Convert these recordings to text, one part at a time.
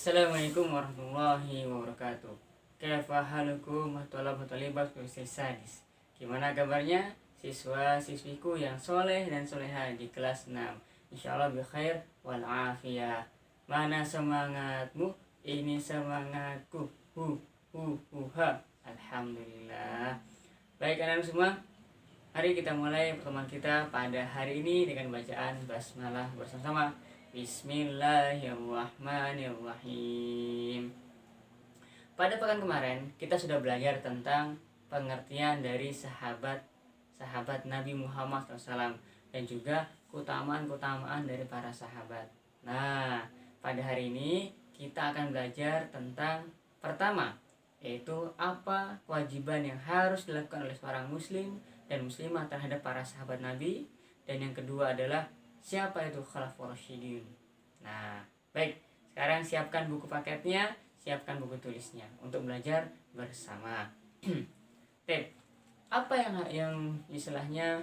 Assalamualaikum warahmatullahi wabarakatuh. Kaifa halukum wa thalibat sadis. Gimana kabarnya siswa-siswiku yang soleh dan soleha di kelas 6? Insyaallah bi khair wal afiyah. Mana semangatmu? Ini semangatku. Ha. Alhamdulillah. Baik anak-anak semua, mari kita mulai pertemuan kita pada hari ini dengan bacaan basmalah bersama-sama. Bismillahirrahmanirrahim. Pada pekan kemarin kita sudah belajar tentang pengertian dari sahabat Nabi Muhammad SAW dan juga keutamaan dari para sahabat. Nah, pada hari ini kita akan belajar tentang pertama, yaitu apa kewajiban yang harus dilakukan oleh seorang muslim dan muslimah terhadap para sahabat Nabi, dan yang kedua adalah siapa itu Khulafaur Rasyidin. Nah, baik, sekarang siapkan buku paketnya, siapkan buku tulisnya untuk belajar bersama. Apa yang istilahnya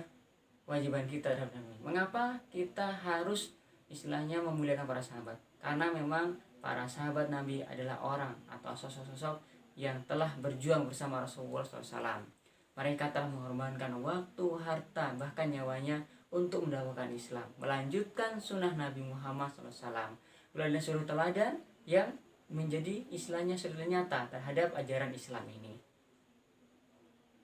kewajiban kita terhadap Nabi? Mengapa kita harus istilahnya memuliakan para sahabat? Karena memang para sahabat Nabi adalah orang atau sosok-sosok yang telah berjuang bersama Rasulullah SAW. Mereka telah mengorbankan waktu, harta, bahkan nyawanya untuk mendakwakan Islam, melanjutkan sunnah Nabi Muhammad SAW melalui suri teladan yang menjadi istilahnya suri nyata terhadap ajaran Islam ini.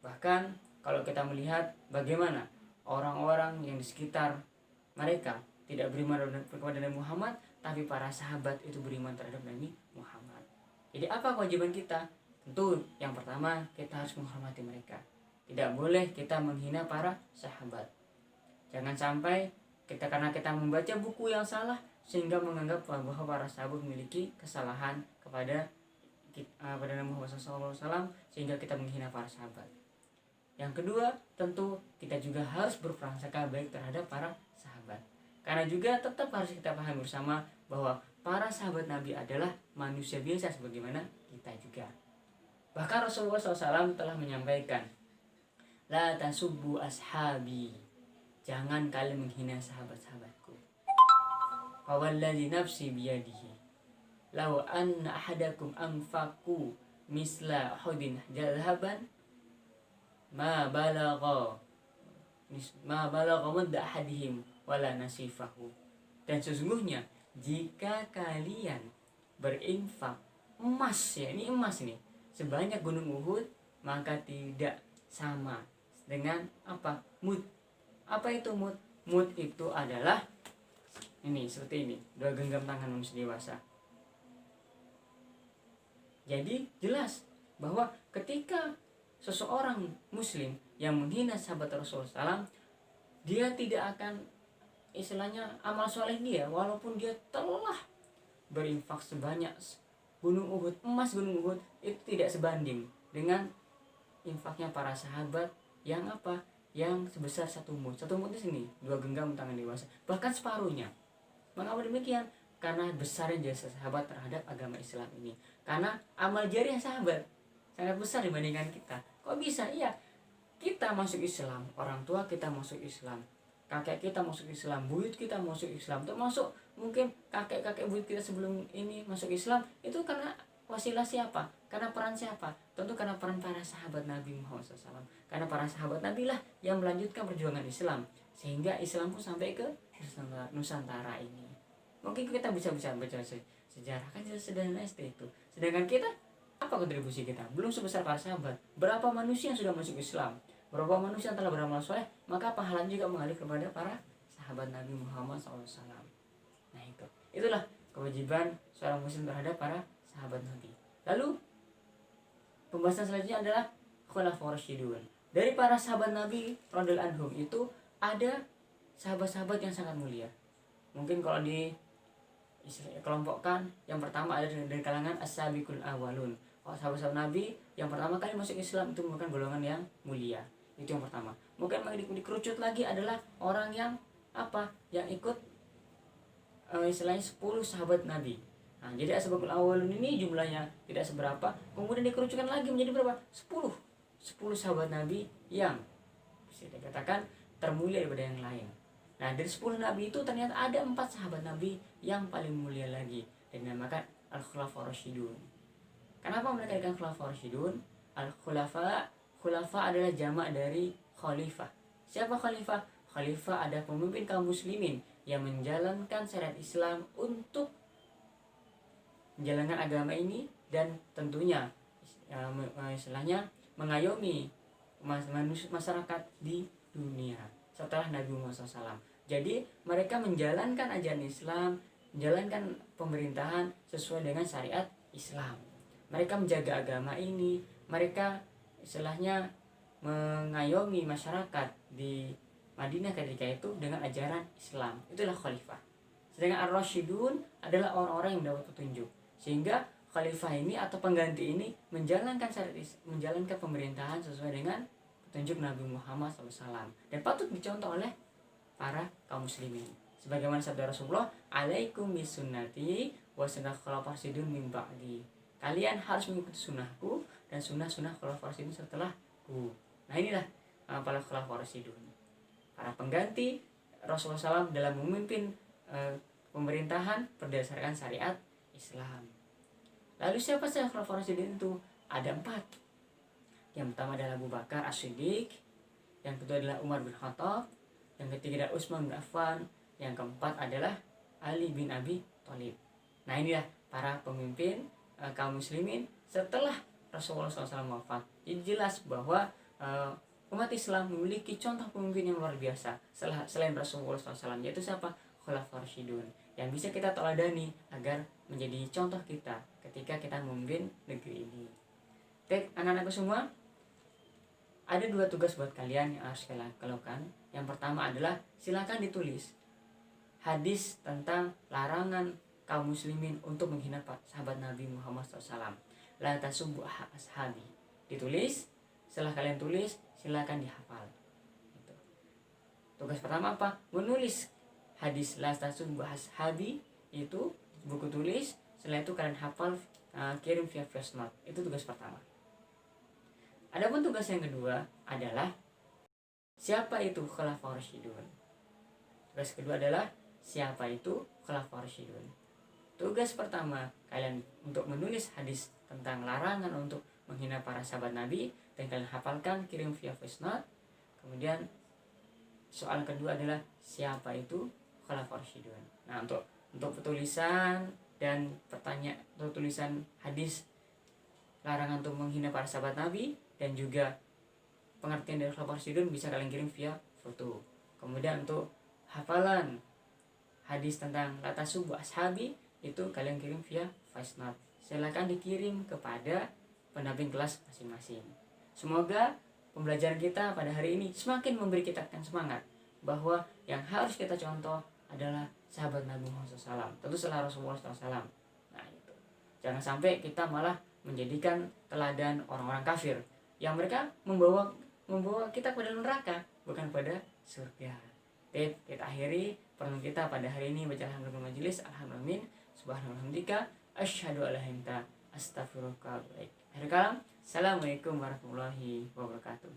Bahkan kalau kita melihat bagaimana orang-orang yang di sekitar mereka tidak beriman kepada Nabi Muhammad, tapi para sahabat itu beriman terhadap Nabi Muhammad. Jadi apa kewajiban kita? Tentu yang pertama, kita harus menghormati mereka. Tidak boleh kita menghina para sahabat. Jangan sampai karena kita membaca buku yang salah sehingga menganggap bahwa para sahabat memiliki kesalahan kepada Nabi Muhammad SAW, sehingga kita menghina para sahabat. Yang kedua, tentu kita juga harus berprasangka baik terhadap para sahabat. Karena juga tetap harus kita pahami bersama bahwa para sahabat Nabi adalah manusia biasa sebagaimana kita juga. Bahkan Rasulullah SAW telah menyampaikan, la tasubbu ashabi, jangan kalian menghina sahabat-sahabatku. Fawalladzi nafsi biyadihi, law anna ahadakum anfaqu misla uhudin dhahaban ma balagha mudda ahadihim wala nasifahu. Dan sesungguhnya jika kalian berinfak emas, ya ini emas nih, sebanyak gunung Uhud, maka tidak sama dengan apa? Mud. Apa itu mud? Mud itu adalah ini, seperti ini, 2 genggam tangan manusia dewasa. Jadi jelas bahwa ketika seseorang muslim yang menghina sahabat Rasulullah SAW, dia tidak akan istilahnya amal soleh dia, walaupun dia telah berinfak sebanyak gunung Uhud, emas gunung Uhud, itu tidak sebanding dengan infaknya para sahabat yang apa? Yang sebesar 1 mud. 1 mud di sini 2 genggam tangan dewasa, bahkan separuhnya. Mengapa demikian? Karena besarnya jasa sahabat terhadap agama Islam ini. Karena amal jariah sahabat sangat besar dibandingkan kita. Kok bisa? Iya, kita masuk Islam, orang tua kita masuk Islam, kakek kita masuk Islam, buyut kita masuk Islam, termasuk mungkin kakek-kakek buyut kita sebelum ini masuk Islam, itu karena wasilah siapa? Karena peran siapa? Tentu karena peran para sahabat Nabi Muhammad SAW. Karena para sahabat Nabi lah yang melanjutkan perjuangan Islam, sehingga Islam pun sampai ke Nusantara ini. Mungkin kita bisa baca sejarah, kan sederhana itu. Sedangkan kita, apa kontribusi kita? Belum sebesar para sahabat. Berapa manusia yang sudah masuk Islam? Berapa manusia yang telah beramal soleh? Maka pahalanya juga mengalir kepada para sahabat Nabi Muhammad SAW. Nah itulah kewajiban seorang muslim terhadap para sahabat Nabi. Lalu pembahasan selanjutnya adalah Khulafaur Rasyidun. Dari para sahabat Nabi radhiyallahu anhum itu ada sahabat-sahabat yang sangat mulia. Mungkin kalau kelompokkan, yang pertama ada dari kalangan as-sabiqul awwalun. Kalau sahabat-sahabat Nabi yang pertama kali masuk Islam itu merupakan golongan yang mulia. Itu yang pertama. Mungkin dikerucut lagi adalah orang yang apa? Yang ikut istilahnya 10 sahabat Nabi. Nah, jadi as-sabiqul awwalun ini jumlahnya tidak seberapa, kemudian dikerucutkan lagi menjadi berapa? 10 sahabat Nabi yang bisa dikatakan termulia daripada yang lain. Nah, dari 10 nabi itu ternyata ada 4 sahabat Nabi yang paling mulia lagi, dan dinamakan al-khulafa rasyidun. Kenapa mereka dikatakan khulafa rasyidun? Khulafa adalah jamak dari khalifah. Siapa khalifah? Khalifah ada pemimpin kaum muslimin yang menjalankan syariat Islam untuk menjalankan agama ini dan tentunya istilahnya mengayomi masyarakat di dunia setelah Nabi Muhammad SAW. Jadi mereka menjalankan ajaran Islam, menjalankan pemerintahan sesuai dengan syariat Islam. Mereka menjaga agama ini, mereka istilahnya mengayomi masyarakat di Madinah ketika itu dengan ajaran Islam. Itulah khalifah. Sedangkan ar-rasyidun adalah orang-orang yang mendapat petunjuk. Sehingga khalifah ini atau pengganti ini menjalankan menjalankan pemerintahan sesuai dengan petunjuk Nabi Muhammad SAW dan patut dicontoh oleh para kaum muslimin. Sebagaimana sabda Rasulullah, "Alaikum bisunnati wa sunnah khulafa'ir rasyidin min ba'di." Kalian harus mengikuti sunnahku dan sunnah-sunnah khulafa'ir rasyidin setelahku. Nah, inilah para khulafa'ir rasyidun, para pengganti Rasulullah SAW dalam memimpin pemerintahan berdasarkan syariat Islam. Lalu siapa saja khulafa'ir rasyidin itu? Ada 4. Yang pertama adalah Abu Bakar As-Siddiq, yang kedua adalah Umar bin Khattab, yang ketiga adalah Utsman bin Affan, yang keempat adalah Ali bin Abi Thalib. Nah, inilah para pemimpin kaum muslimin setelah Rasulullah SAW wafat. Jadi jelas bahwa umat Islam memiliki contoh pemimpin yang luar biasa selain Rasulullah SAW, yaitu siapa? Khulafaur Rasyidun, yang bisa kita teladani agar menjadi contoh kita ketika kita memimpin negeri ini. Oke, anak-anakku semua, ada 2 tugas buat kalian yang harus kalian lakukan. Yang pertama adalah silakan ditulis hadis tentang larangan kaum muslimin untuk menghina sahabat Nabi Muhammad SAW. La tasubbu ashabi. Ditulis, setelah kalian tulis, silakan dihafal. Gitu. Tugas pertama apa? Menulis hadis la tasubbu ashabi, itu buku tulis. Setelah itu kalian hafal, kirim via voice note. Itu tugas pertama. Adapun tugas yang kedua adalah siapa itu Khulafaur Rasyidun. Tugas kedua adalah siapa itu Khulafaur Rasyidun. Tugas pertama kalian untuk menulis hadis tentang larangan untuk menghina para sahabat Nabi dan kalian hafalkan, kirim via voice note. Kemudian soal kedua adalah siapa itu Khulafaur Rasyidun. Nah, untuk tulisan dan pertanyaan atau tulisan hadis larangan untuk menghina para sahabat Nabi dan juga pengertian dari Khulafaur Rasyidun bisa kalian kirim via foto. Kemudian untuk hafalan hadis tentang la tasubbu ashabi itu kalian kirim via voice note. Silakan dikirim kepada pendamping kelas masing-masing. Semoga pembelajaran kita pada hari ini semakin memberi kita semangat bahwa yang harus kita contoh adalah sahabat Nabi Muhammad SAW, tentu setelah Rasulullah SAW. Nah, itu jangan sampai kita malah menjadikan teladan orang-orang kafir yang mereka membawa kita pada neraka, bukan pada surga. Kita akhiri pertemuan kita pada hari ini. Baca alhamdulillah majelis, alhamdulillah, subhanallah, asyhadu alla ilaha illa anta, astaghfiruka wa atubu ilaik. Akhir kalam, assalamualaikum warahmatullahi wabarakatuh.